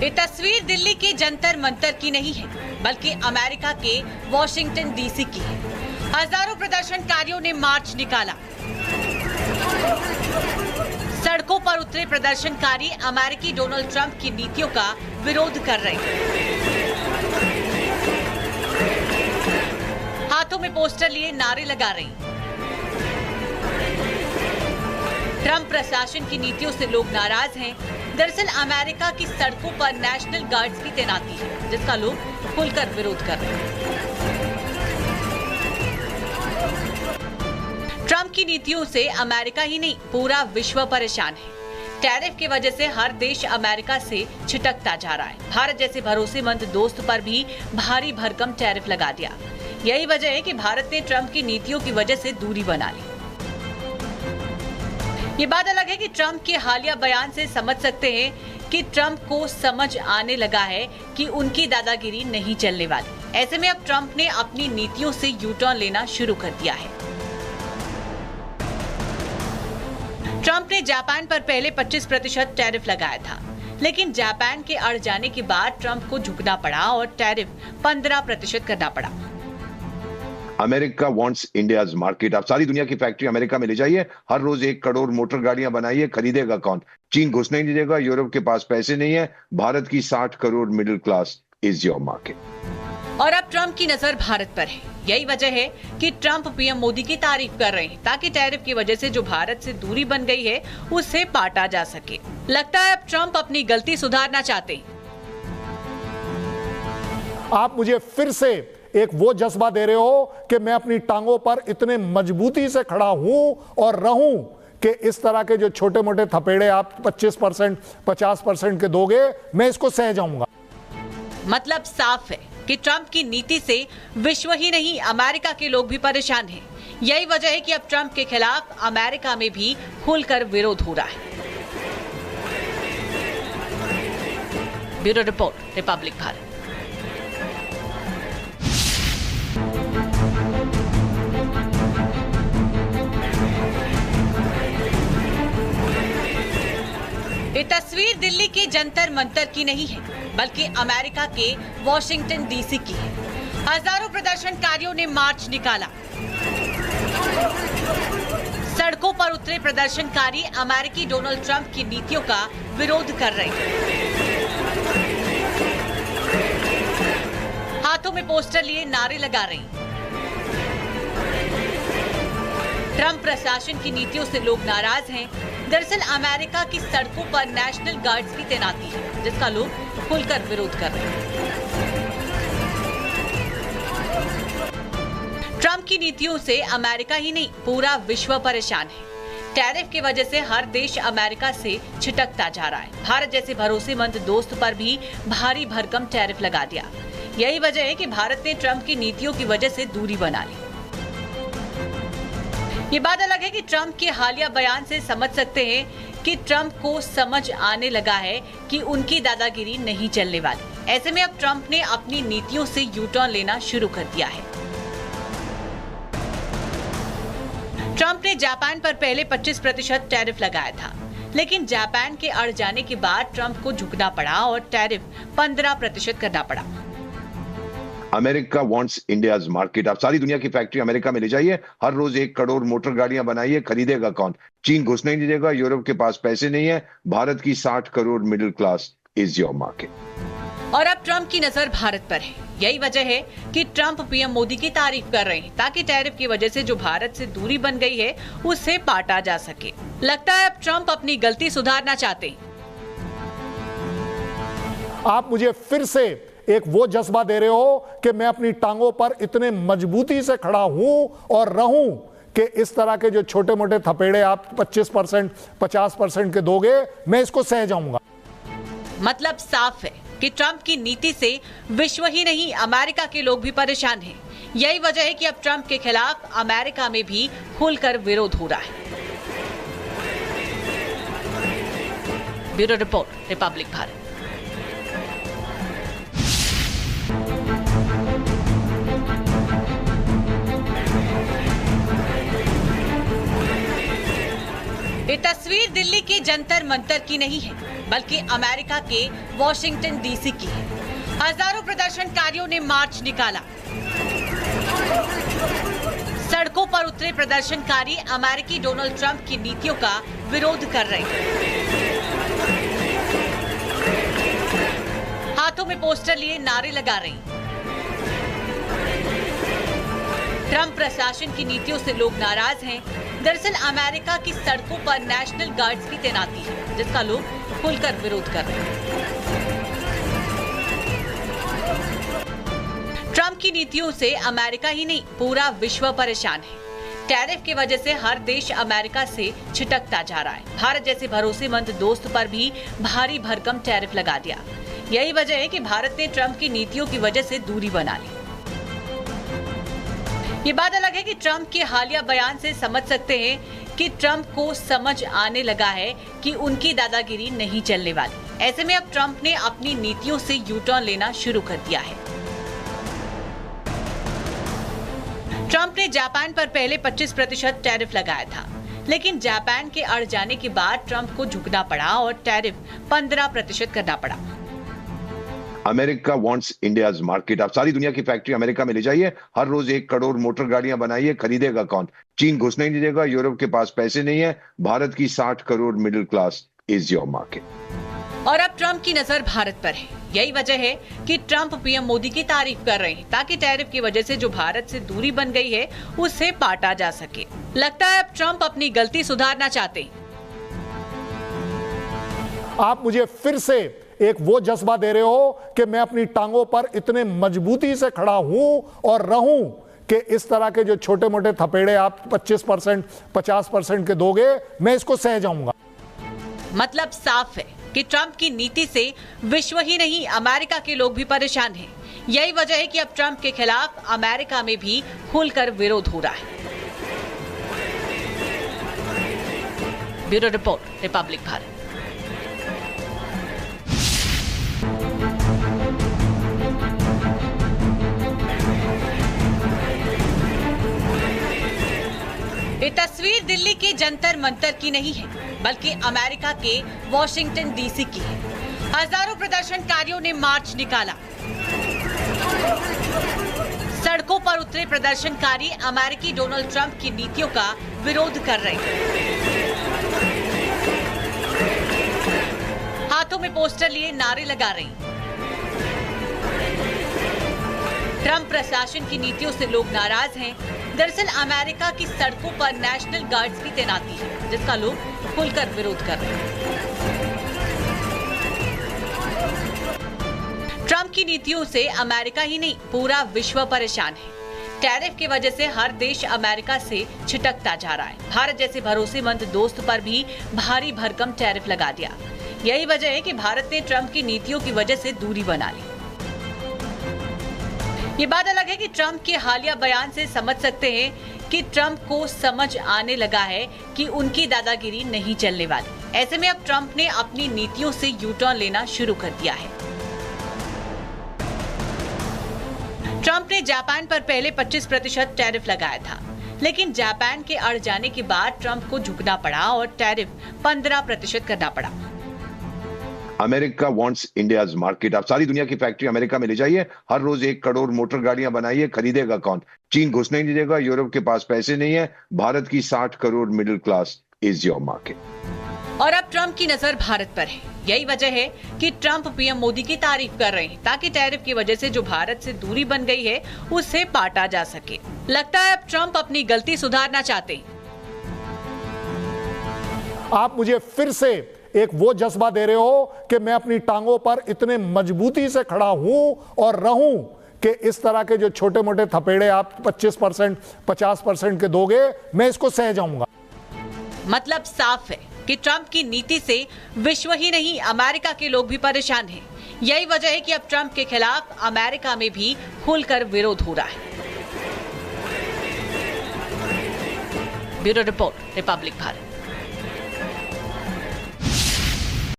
ये तस्वीर दिल्ली के जंतर मंतर की नहीं है, बल्कि अमेरिका के वॉशिंगटन डीसी की है। हजारों प्रदर्शनकारियों ने मार्च निकाला। सड़कों पर उतरे प्रदर्शनकारी अमेरिकी डोनाल्ड ट्रंप की नीतियों का विरोध कर रहे हैं। हाथों में पोस्टर लिए नारे लगा रहे हैं। ट्रंप प्रशासन की नीतियों से लोग नाराज हैं। दरअसल अमेरिका की सड़कों पर नेशनल गार्ड्स की तैनाती है, जिसका लोग खुलकर विरोध कर रहे हैं। ट्रंप की नीतियों से अमेरिका ही नहीं, पूरा विश्व परेशान है। टैरिफ की वजह से हर देश अमेरिका से छिटकता जा रहा है। भारत जैसे भरोसेमंद दोस्त पर भी भारी भरकम टैरिफ लगा दिया। यही वजह है कि भारत ने ट्रंप की नीतियों की वजह से दूरी बना ली। ये बात अलग है कि ट्रंप के हालिया बयान से समझ सकते हैं कि ट्रंप को समझ आने लगा है कि उनकी दादागिरी नहीं चलने वाली। ऐसे में अब ट्रंप ने अपनी नीतियों से यू टर्न लेना शुरू कर दिया है। ट्रंप ने जापान पर पहले 25% टैरिफ लगाया था, लेकिन जापान के अड़ जाने के बाद ट्रंप को झुकना पड़ा और टैरिफ 15% करना पड़ा। America wants India's market. आप सारी दुनिया की फैक्ट्री अमेरिका में ले जाइए, हर रोज 1 करोड़ मोटर गाड़ियां बनाइए, खरीदेगा कौन? चीन घुसने नहीं देगा, यूरोप के पास पैसे नहीं है, भारत की 60 crore middle class is your market. और अब ट्रंप की नजर भारत पर है। यही वजह है कि ट्रंप पीएम मोदी की तारीफ कर रहे हैं, ताकि टैरिफ की वजह से जो भारत से दूरी बन गई है उससे पाटा जा सके। लगता है अब ट्रंप अपनी गलती सुधारना चाहते हैं। आप मुझे फिर से एक वो जज्बा दे रहे हो कि मैं अपनी टांगों पर इतने मजबूती से खड़ा हूं और रहूं कि इस तरह के जो छोटे मोटे थपेड़े आप 25%, 50% के दोगे, मैं इसको सह जाऊंगा। मतलब साफ है कि ट्रंप की नीति से विश्व ही नहीं, अमेरिका के लोग भी परेशान हैं। यही वजह है कि अब ट्रंप के खिलाफ अमेरिका में भी खुलकर विरोध हो रहा है। Bureau report, Republic Bharat. ये तस्वीर दिल्ली के जंतर मंतर की नहीं है, बल्कि अमेरिका के वॉशिंगटन डीसी की है। हजारों प्रदर्शनकारियों ने मार्च निकाला। सड़कों पर उतरे प्रदर्शनकारी अमेरिकी डोनाल्ड ट्रंप की नीतियों का विरोध कर रहे हैं। हाथों में पोस्टर लिए नारे लगा रहे हैं। ट्रंप प्रशासन की नीतियों से लोग नाराज हैं। दरअसल अमेरिका की सड़कों पर नेशनल गार्ड्स की तैनाती है, जिसका लोग खुलकर विरोध कर रहे हैं। ट्रंप की नीतियों से अमेरिका ही नहीं, पूरा विश्व परेशान है। टैरिफ की वजह से हर देश अमेरिका से छिटकता जा रहा है। भारत जैसे भरोसेमंद दोस्त पर भी भारी भरकम टैरिफ लगा दिया। यही वजह है कि भारत ने ट्रंप की नीतियों की वजह से दूरी बना ली। ये बात अलग है कि ट्रंप के हालिया बयान से समझ सकते हैं कि ट्रंप को समझ आने लगा है कि उनकी दादागिरी नहीं चलने वाली। ऐसे में अब ट्रंप ने अपनी नीतियों से यू टर्न लेना शुरू कर दिया है। ट्रंप ने जापान पर पहले 25% टैरिफ लगाया था, लेकिन जापान के अड़ जाने के बाद ट्रंप को झुकना पड़ा और टैरिफ 15% करना पड़ा। America wants India's market. आप सारी दुनिया की फैक्ट्री अमेरिका में ले जाइए, हर रोज 1 करोड़ मोटर गाड़ियां बनाइए, खरीदेगा कौन? चीन घुसने नहीं देगा, यूरोप के पास पैसे नहीं है, भारत की 60 crore middle class is your market. और अब ट्रंप की नजर भारत पर है। यही वजह है कि ट्रंप पीएम मोदी की तारीफ कर रहे हैं, ताकि टैरिफ की वजह से जो भारत से दूरी बन गई है उससे पाटा जा सके। लगता है अब ट्रंप अपनी गलती सुधारना चाहते हैं। आप मुझे फिर से एक वो जज्बा दे रहे हो कि मैं अपनी टांगों पर इतने मजबूती से खड़ा हूं और रहूं कि इस तरह के जो छोटे मोटे थपेड़े आप 25%, 50% के दोगे, मैं इसको सह जाऊंगा। मतलब साफ है कि ट्रंप की नीति से विश्व ही नहीं, अमेरिका के लोग भी परेशान हैं। यही वजह है कि अब ट्रंप के खिलाफ अमेरिका में भी खुलकर विरोध हो रहा है। Bureau report, Republic Bharat. ये तस्वीर दिल्ली के जंतर मंतर की नहीं है, बल्कि अमेरिका के वॉशिंगटन डीसी की है। हजारों प्रदर्शनकारियों ने मार्च निकाला। सड़कों पर उतरे प्रदर्शनकारी अमेरिकी डोनाल्ड ट्रंप की नीतियों का विरोध कर रहे हैं। हाथों में पोस्टर लिए नारे लगा रहे हैं। ट्रंप प्रशासन की नीतियों से लोग नाराज हैं। दरअसल अमेरिका की सड़कों पर नेशनल गार्ड्स की तैनाती है, जिसका लोग खुलकर विरोध कर रहे हैं। ट्रंप की नीतियों से अमेरिका ही नहीं, पूरा विश्व परेशान है। टैरिफ की वजह से हर देश अमेरिका से छिटकता जा रहा है। भारत जैसे भरोसेमंद दोस्त पर भी भारी भरकम टैरिफ लगा दिया। यही वजह है कि भारत ने ट्रंप की नीतियों की वजह से दूरी बना ली। ये बात अलग है कि ट्रंप के हालिया बयान से समझ सकते हैं कि ट्रंप को समझ आने लगा है कि उनकी दादागिरी नहीं चलने वाली। ऐसे में अब ट्रंप ने अपनी नीतियों से यू टर्न लेना शुरू कर दिया है। ट्रंप ने जापान पर पहले 25% टैरिफ लगाया था, लेकिन जापान के अड़ जाने के बाद ट्रंप को झुकना पड़ा और टैरिफ 15% करना पड़ा। America wants India's market. आप सारी दुनिया की फैक्ट्री अमेरिका में ले जाइए, हर रोज 1 करोड़ मोटर गाड़ियां बनाइए, खरीदेगा कौन? चीन घुसने ही नहीं देगा, यूरोप के पास पैसे नहीं है, भारत की 60 crore middle class is your market. और अब ट्रंप की नजर भारत पर है। यही वजह है कि ट्रंप पीएम मोदी की तारीफ कर रहे हैं, ताकि टैरिफ की वजह से जो भारत से दूरी बन गई है उससे पाटा जा सके। लगता है अब ट्रंप अपनी गलती सुधारना चाहते हैं। आप मुझे फिर से एक वो जज्बा दे रहे हो कि मैं अपनी टांगों पर इतने मजबूती से खड़ा हूं और रहूं कि इस तरह के जो छोटे मोटे थपेड़े आप 25%, 50% के दोगे, मैं इसको सह जाऊंगा। मतलब साफ है कि ट्रंप की नीति से विश्व ही नहीं, अमेरिका के लोग भी परेशान हैं। यही वजह है कि अब ट्रंप के खिलाफ अमेरिका में भी खुलकर विरोध हो रहा है। Bureau report, Republic Bharat. ये तस्वीर दिल्ली के जंतर मंतर की नहीं है, बल्कि अमेरिका के वॉशिंगटन डीसी की है। हजारों प्रदर्शनकारियों ने मार्च निकाला। सड़कों पर उतरे प्रदर्शनकारी अमेरिकी डोनाल्ड ट्रंप की नीतियों का विरोध कर रहे हैं। हाथों में पोस्टर लिए नारे लगा रहे हैं। ट्रंप प्रशासन की नीतियों से लोग नाराज हैं। दरअसल अमेरिका की सड़कों पर नेशनल गार्ड्स की तैनाती है, जिसका लोग खुलकर विरोध कर रहे हैं। ट्रंप की नीतियों से अमेरिका ही नहीं, पूरा विश्व परेशान है। टैरिफ की वजह से हर देश अमेरिका से छिटकता जा रहा है। भारत जैसे भरोसेमंद दोस्त पर भी भारी भरकम टैरिफ लगा दिया। यही वजह है कि भारत ने ट्रंप की नीतियों की वजह से दूरी बना ली। ये बात अलग है कि ट्रंप के हालिया बयान से समझ सकते हैं कि ट्रंप को समझ आने लगा है कि उनकी दादागिरी नहीं चलने वाली। ऐसे में अब ट्रंप ने अपनी नीतियों से यू टर्न लेना शुरू कर दिया है। ट्रंप ने जापान पर पहले 25% टैरिफ लगाया था, लेकिन जापान के अड़ जाने के बाद ट्रंप को झुकना पड़ा और टैरिफ 15% करना पड़ा। America wants India's market. आप सारी दुनिया की फैक्ट्री अमेरिका में ले जाइए, हर रोज 1 करोड़ मोटर गाड़ियां बनाइए, खरीदेगा कौन? चीन घुसने ही नहीं देगा, यूरोप के पास पैसे नहीं है, भारत की 60 crore middle class is your market. और अब ट्रंप की नजर भारत पर है। यही वजह है कि ट्रंप पीएम मोदी की तारीफ कर रहे हैं, ताकि टैरिफ की वजह से जो भारत से दूरी बन गई है उससे पाटा जा सके। लगता है अब ट्रंप अपनी गलती सुधारना चाहते हैं। आप मुझे फिर से एक वो जज्बा दे रहे हो कि मैं अपनी टांगों पर इतने मजबूती से खड़ा हूं और रहूं कि इस तरह के जो छोटे मोटे थपेड़े आप 25%, 50% के दोगे, मैं इसको सह जाऊंगा। मतलब साफ है कि ट्रंप की नीति से विश्व ही नहीं, अमेरिका के लोग भी परेशान हैं। यही वजह है कि अब ट्रंप के खिलाफ अमेरिका में भी खुलकर विरोध हो रहा है। Bureau report, Republic Bharat.